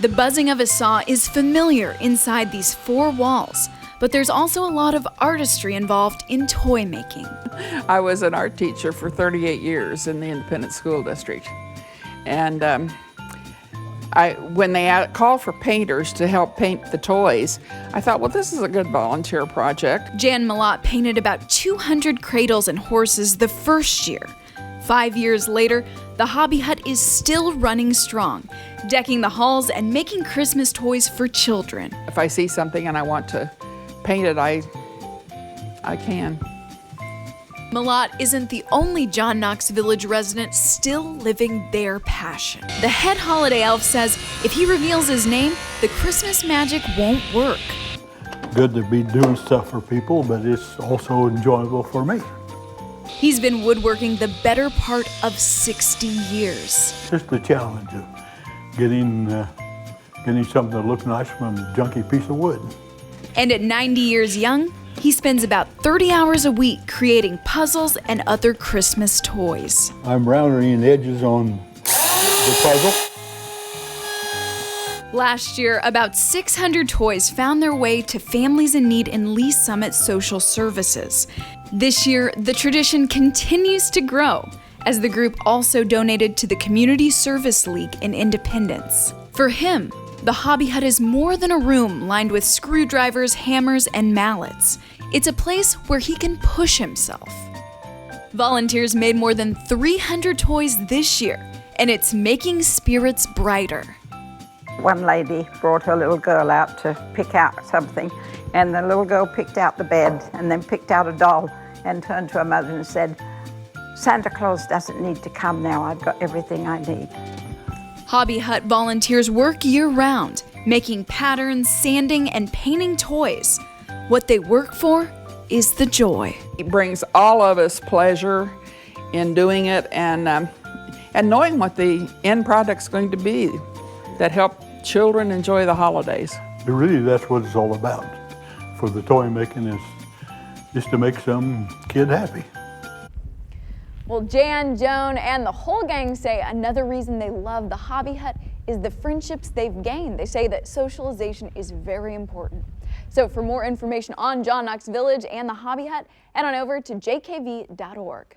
The buzzing of a saw is familiar inside these four walls, but there's also a lot of artistry involved in toy making. I was an art teacher for 38 years in the independent school district. And when they called for painters to help paint the toys, I thought, well, this is a good volunteer project. Jan Malott painted about 200 cradles and horses the first year. 5 years later, the hobby hut is still running strong, decking the halls and making Christmas toys for children. If I see something and I want to paint it, I can. Malott isn't the only John Knox Village resident still living their passion. The head holiday elf says if he reveals his name, the Christmas magic won't work. Good to be doing stuff for people, but it's also enjoyable for me. He's been woodworking the better part of 60 years. Just the challenge of getting something that looks nice from a junky piece of wood. And at 90 years young, he spends about 30 hours a week creating puzzles and other Christmas toys. I'm rounding the edges on the puzzle. Last year, about 600 toys found their way to families in need in Lee Summit Social Services. This year, the tradition continues to grow as the group also donated to the Community Service League in Independence. For him, the hobby hut is more than a room lined with screwdrivers, hammers, and mallets. It's a place where he can push himself. Volunteers made more than 300 toys this year, and it's making spirits brighter. One lady brought her little girl out to pick out something, and the little girl picked out the bed and then picked out a doll and turned to her mother and said, "Santa Claus doesn't need to come now, I've got everything I need." Hobby Hut volunteers work year-round, making patterns, sanding, and painting toys. What they work for is the joy. It brings all of us pleasure in doing it and knowing what the end product's going to be that help children enjoy the holidays. Really, that's what it's all about. For the toy making is just to make some kid happy. Well, Jan, Joan, and the whole gang say another reason they love the hobby hut is the friendships they've gained. They say that socialization is very important. So for more information on John Knox Village and the hobby hut, head on over to jkv.org.